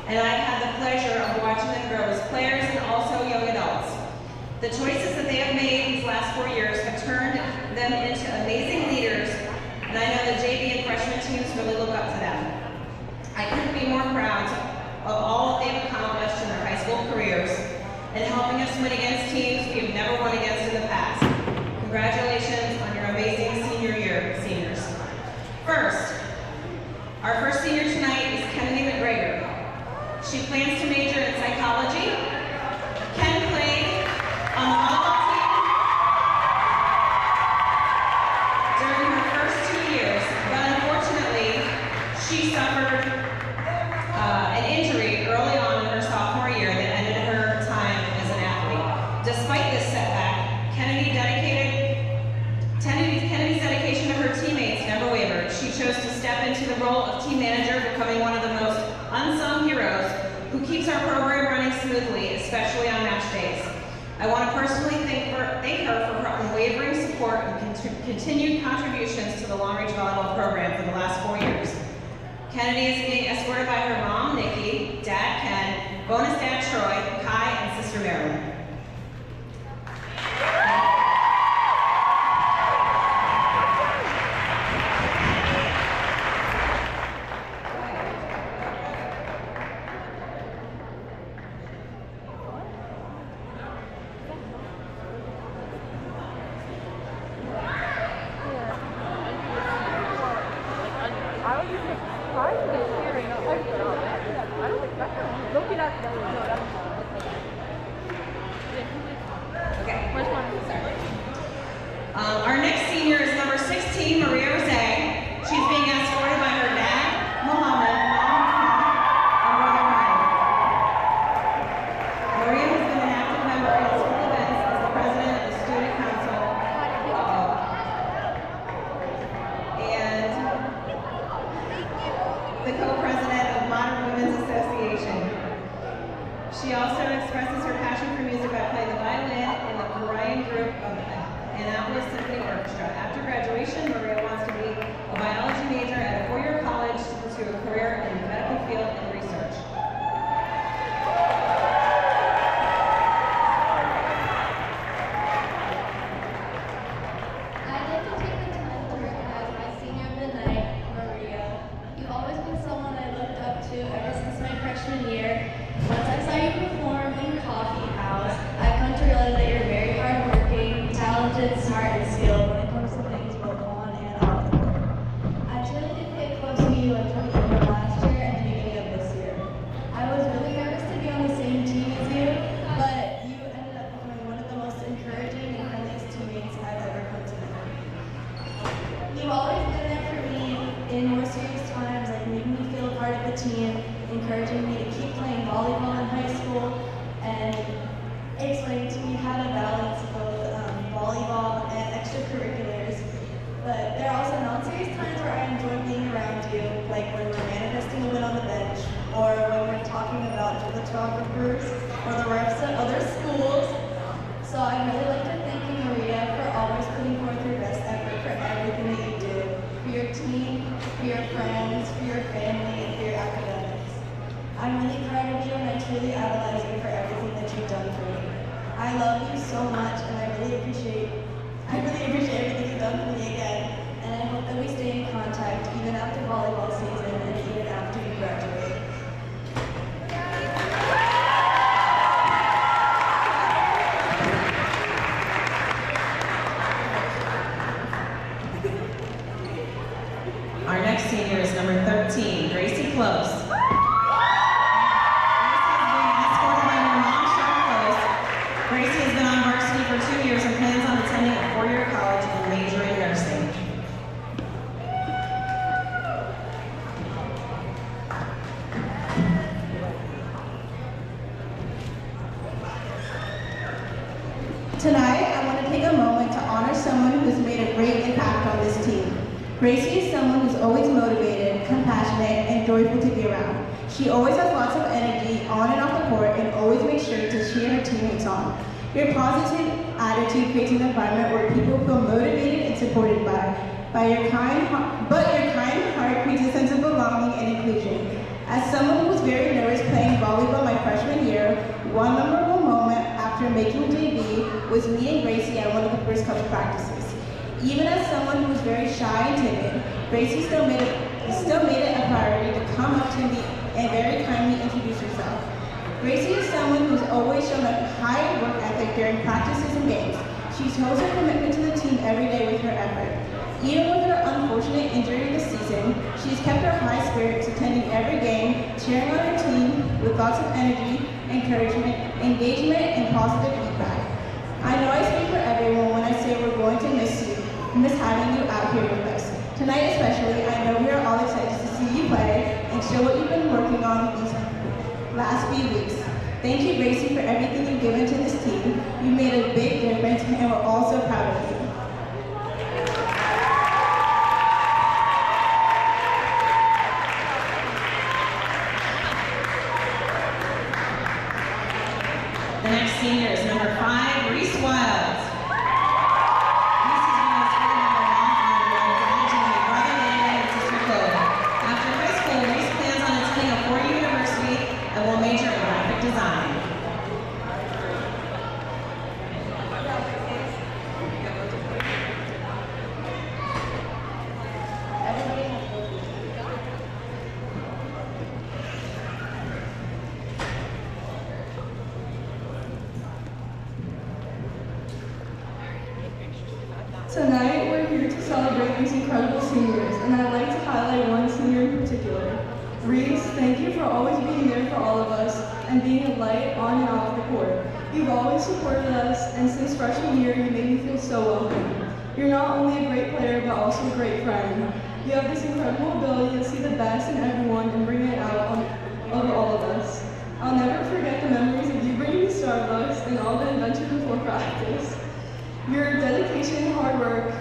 and I've had the pleasure of watching them grow as players and also young adults. The choices that they have made these last 4 years have turned them into amazing leaders, and I know the JV and freshman teams really look up to them. I couldn't be more proud of all that they've accomplished in their high school careers and helping us win against teams we have never won against in the past. Congratulations on your amazing senior year, seniors. First, our first senior tonight is Kennedy McGregor. She plans to major in psychology. Ken played on the volleyball team during her first 2 years, but unfortunately, she suffered an injury early on in her sophomore year that ended her time as an athlete. Despite this setback, Kennedy's dedication to her teammates never wavered. She chose to step into the role of team manager, becoming one of the most unsung heroes who keeps our program running smoothly, especially on match days. I want to personally thank her for her unwavering support and continued contributions to the Long Range Volleyball program for the last 4 years. Kennedy is being escorted by her mom, Nikki, dad, Ken, bonus dad, Troy, Kai, and sister, Marilyn. Our next senior is number 16, Maria Rose. She's being escorted by her dad, Mohammed, mom, and brother Ryan. Maria has been an active member in school events as the president of the student council and the co-president of Modern Women's Association. She also expresses her passion for music by playing the violin in the Orion group of Annapolis Symphony Orchestra. After graduation, Maria wants to be a biology major at a four-year college to pursue a career in the medical field and research. I'd like to take the time to recognize my senior of the night, Maria. You've always been someone I looked up to ever since my freshman year. Once I saw you perform in Coffee House, I've come to realize that you're very hardworking, talented, smart, and skilled when it comes to things both on and off the court. I truly did get close to you at the end of last year and the beginning of this year. I was really nervous to be on the same team as you, but you ended up becoming one of the most encouraging and friendliest teammates I've ever come to know. You've always been there for me in more serious times, like making me feel a part of the team, encouraging me to keep playing volleyball in high school, and explaining to me how to balance both volleyball and extracurriculars. But there are also non-serious times where I enjoy being around you, like when we're manifesting a win on the bench, or when we're talking about the photographers or the refs at other schools. So I'd really like to thank you, Maria, for always putting forth your best effort for everything that you do, for your team, for your friends, for your family, and for your academics. I'm really proud of you, and I truly idolize you for everything that you've done for me. I love you so much, and I really appreciate everything you've done for me again. And I hope that we stay in contact even after volleyball season and even after you graduate. Our next senior is number 13, Gracie Close. Gracie has been on varsity for 2 years and plans on attending a four-year college and majoring in nursing. Tonight, I want to take a moment to honor someone who's made a great impact on this team. Gracie is someone who's always motivated, compassionate, and joyful to be around. She always has lots of energy on and off the court and always makes sure to cheer her teammates on. Your positive attitude creates an environment where people feel motivated and supported but your kind heart creates a sense of belonging and inclusion. As someone who was very nervous playing volleyball my freshman year, one memorable moment after making JV was meeting Gracie at one of the first couple practices. Even as someone who was very shy and timid, Gracie still made it a priority to come up to me and very kindly introduce herself. Gracie is someone who's always shown a high work ethic during practices and games. She shows her commitment to the team every day with her effort. Even with her unfortunate injury this season, she's kept her high spirits, attending every game, cheering on her team with lots of energy, encouragement, engagement, and positive feedback. I know I speak for everyone when I say we're going to miss having you out here with us. Tonight especially, I know we are all excited to see you play and show what you've been working on these last few weeks. Thank you, Gracie, for everything you've given to this team. You made a big difference, and we're all so proud of you. The next senior is number 5, Reese Wild. Reese has been a school member long time with dad Jimmy, brother Landon, and sister Chloe. After high school, Reese plans on attending a 4-year university and will major in graphic design. Tonight, we're here to celebrate these incredible seniors, and I'd like to highlight one senior in particular. Reese, thank you for always being there for all of us and being a light on and off the court. You've always supported us, and since freshman year, you made me feel so welcome. You're not only a great player, but also a great friend. You have this incredible ability to see the best in everyone and bring it out over all of us. I'll never forget the memories of you bringing me Starbucks and all the adventures before practice. Your dedication and hard work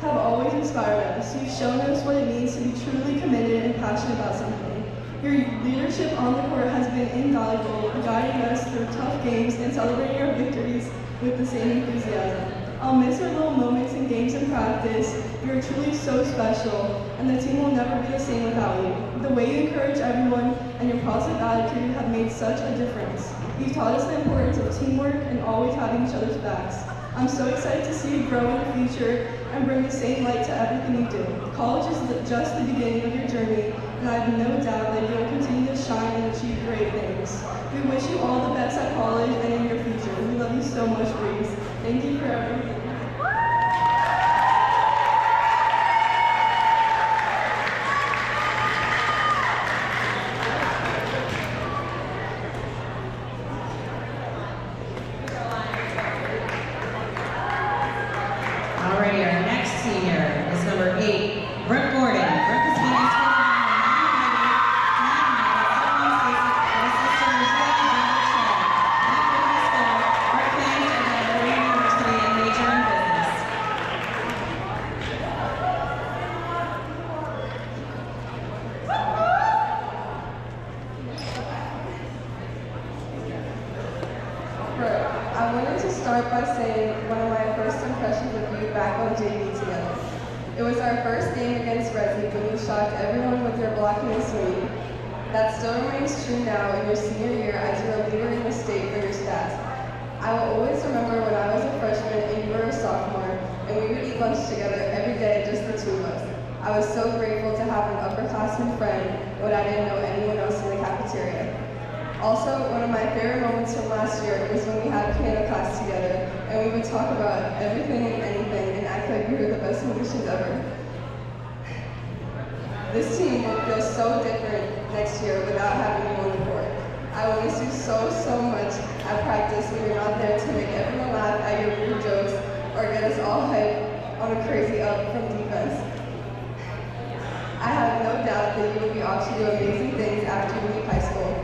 have always inspired us. You've shown us what it means to be truly committed and passionate about something. Your leadership on the court has been invaluable, guiding us through tough games and celebrating our victories with the same enthusiasm. I'll miss our little moments in games and practice. You're truly so special, and the team will never be the same without you. The way you encourage everyone and your positive attitude have made such a difference. You've taught us the importance of teamwork and always having each other's backs. I'm so excited to see you grow in the future and bring the same light to everything you do. College is just the beginning of your journey, and I have no doubt that you will continue to shine and achieve great things. We wish you all the best at college and in your future. We love you so much, Reese. Thank you for everything. Alrighty, our next senior is number 8, Brooke Gordon. Brooke has been escorted by her mom, Heidi, dad, Michael, stepmom, Stacy, her sister, Regina, and brother Chad. After high school, Brooke plans to attend Purdue University and major in business. I wanted to start by saying one of my first impressions of you back on JV together. It was our first game against Resi when you shocked everyone with your blocking and swinging. That still remains true now in your senior year as you're a leader in the state for your stats. I will always remember when I was a freshman and you were a sophomore, and we would eat lunch together every day, just the two of us. I was so grateful to have an upperclassman friend when I didn't know anyone else in the cafeteria. Also, one of my favorite moments from last year was when we had piano class together, and we would talk about everything and anything and act like we were the best musicians ever. This team will feel so different next year without having you on the court. I will miss you so much at practice when you're not there to make everyone laugh at your weird jokes or get us all hyped on a crazy up from defense. I have no doubt that you will be off to do amazing things after you leave high school.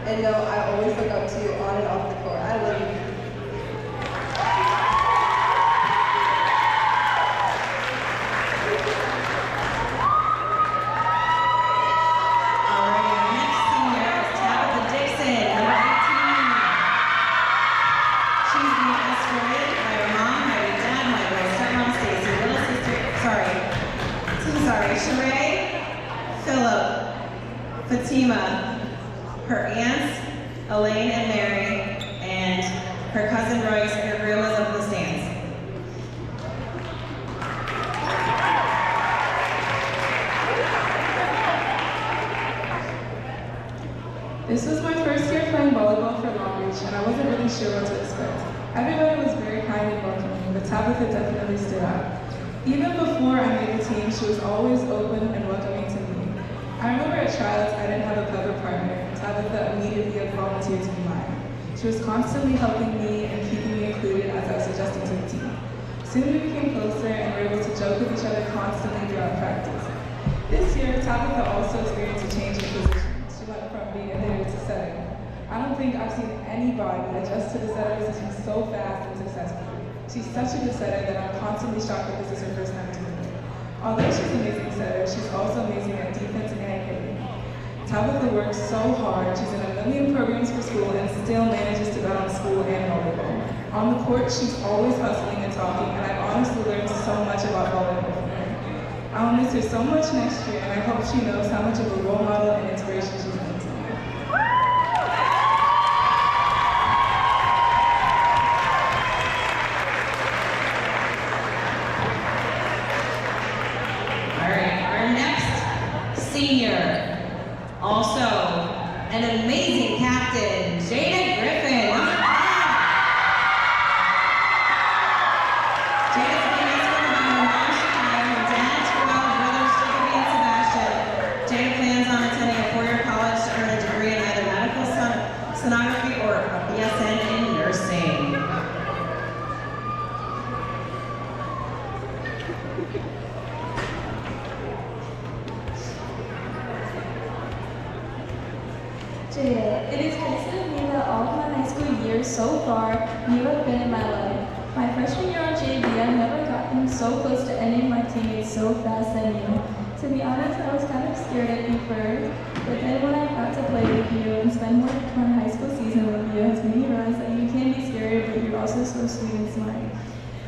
And no, I always look up to you on and off the court. I love you. Alrighty, our next senior is Tabitha Dixon, number 18. She's being escorted by her mom, Heidi, dad, Michael, stepmom, Stacy, little sister, Sheree, Philip, Fatima, Elaine and Mary, and her cousin Royce, and her grandma's up in the stands. This was my first year playing volleyball for Long Beach, and I wasn't really sure what to expect. Everybody was very kind and welcoming, but Tabitha definitely stood out. Even before I made the team, she was always open and welcoming to me. I remember at tryouts I didn't have a clever partner, and Tabitha immediately had volunteered to be mine. She was constantly helping me and keeping me included as I was adjusting to the team. Soon we became closer and were able to joke with each other constantly throughout practice. This year, Tabitha also experienced a change in position. She went from being a hitter to setter. I don't think I've seen anybody adjust to the setter position so fast and successfully. She's such a good setter that I'm constantly shocked that this is her first time doing it. Although she's an amazing setter, she's also amazing at defense and hitting. Tabitha works so hard. She's in a million programs for school and still manages to balance school and volleyball. On the court, she's always hustling and talking, and I've honestly learned so much about volleyball from her. I'll miss her so much next year, and I hope she knows how much of a role model and inspiration she's been to me. All right, our next senior, also an amazing captain, Jada Griffin. Jada's been a husband of mine, mom Chicago, her dad, 12 brothers, Jacoby and Sebastian. Jada plans on attending a four-year college to earn a degree in either medical sonography or a BSN in nursing. Jada, it is crazy to me that all of my high school years so far, you have been in my life. My freshman year on JV, I've never gotten so close to any of my teammates so fast than you. To be honest, I was kind of scared at you first, but then when I got to play with you and spend more of my high school season with you, it's made me realize that you can be scary, but you're also so sweet and smart.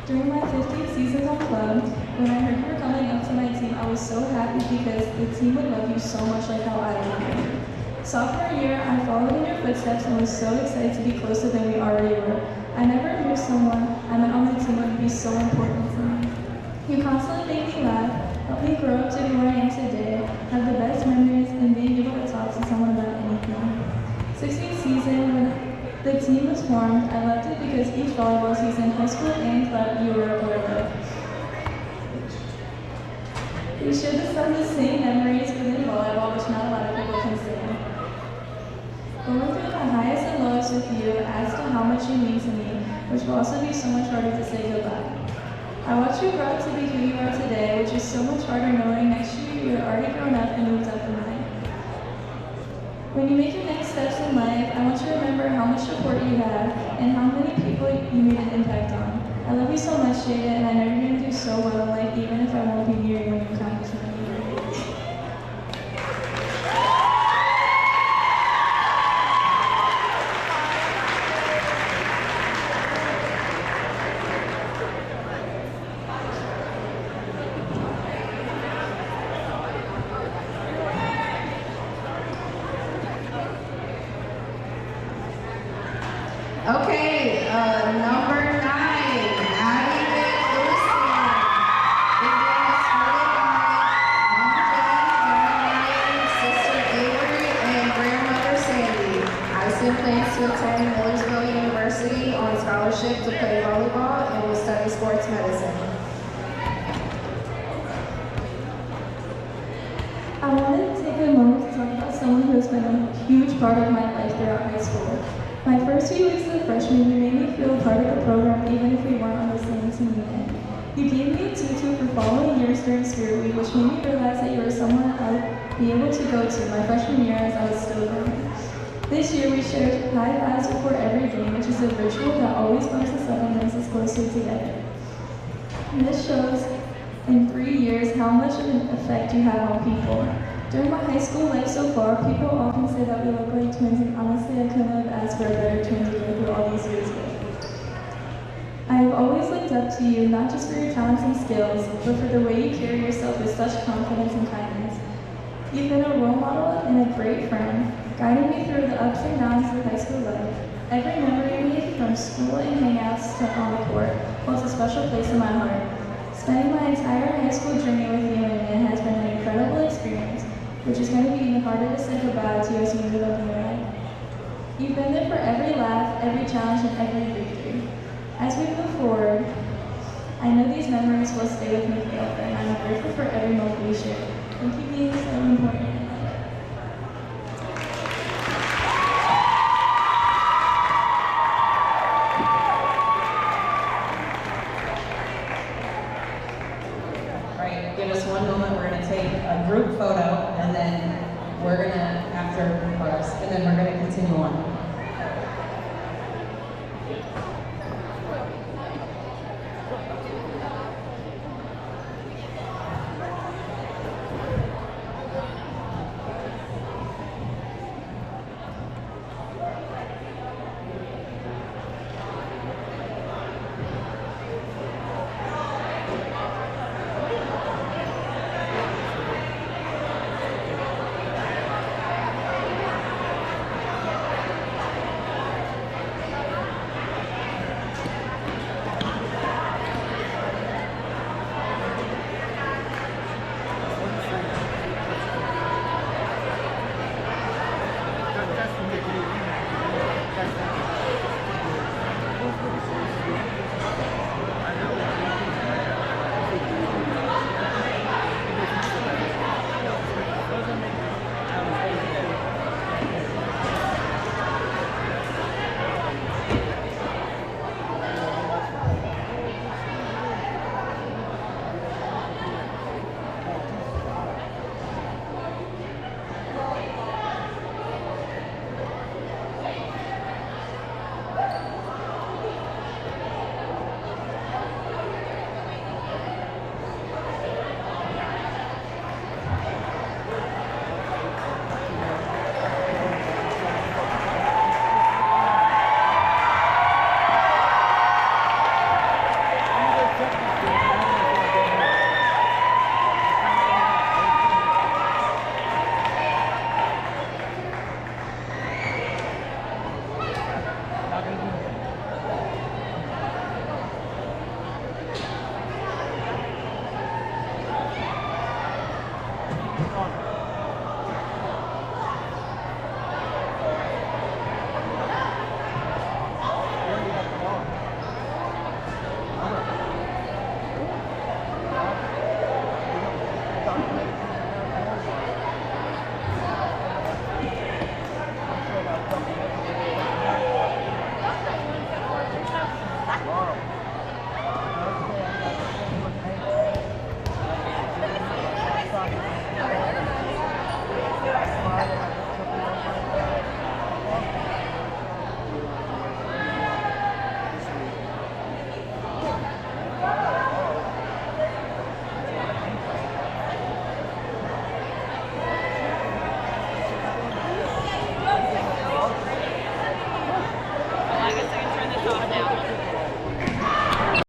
During my 15 seasons on club, when I heard you were coming up to my team, I was so happy because the team would love you so much like how I love you. Sophomore year, I followed in your footsteps and was so excited to be closer than we already were. I never knew someone I met on my team would be so important to me. You constantly make me laugh, help me grow up to be where I am today, have the best memories, and being able to talk to someone about anything. 16th season, when the team was formed, I left it because each volleyball season, high school and club, you were a part of. We shared some of the same memories within volleyball, which not a lot of people can say. Going through the highest and lowest with you adds to how much you mean to me, which will also be so much harder to say goodbye. I watched you grow up to be who you are today, which is so much harder knowing next year you're already grown up and moved up in life. When you make your next steps in life, I want you to remember how much support you have and how many people you made an impact on. I love you so much, Jada, and I know you're going to do so well in life, even if I won't be near you when you accomplish many great. Okay, number 9, Addie Wilson, is being escorted by Mom Jane, Sister Avery, and Grandmother Sandy. Addison plans to attend Millersville University on scholarship to play volleyball and will study sports medicine. I wanted to take a moment to talk about someone who has been a huge part of my life throughout high school. My first few weeks as a freshman, you made me feel a part of the program even if we weren't on the same team yet. You gave me a tutu for following years during Spirit Week, which made me realize that you were someone I would be able to go to my freshman year as I was still growing. This year, we shared high fives before every game, which is a ritual that always bumps us up and makes us closer together. And this shows in 3 years how much of an effect you have on people. During my high school life so far, people often say that we look like twins, and honestly, I couldn't have asked for a better twin to go through all these years with. I have always looked up to you, not just for your talents and skills, but for the way you carry yourself with such confidence and kindness. You've been a role model and a great friend, guiding me through the ups and downs of high school from school and hangouts to on the court holds a special place in my heart. Spending my entire high school journey with you and Anna has been an incredible experience, which is going to be even harder to say goodbye to as you move up in your life. You've been there for every laugh, every challenge, and every victory. As we move forward, I know these memories will stay with me forever, and I'm grateful for every moment we shared. Thank you being so important in my life. All right, give us one moment. We're gonna take a group photo, and then we're gonna, after chorus, and then we're gonna continue on.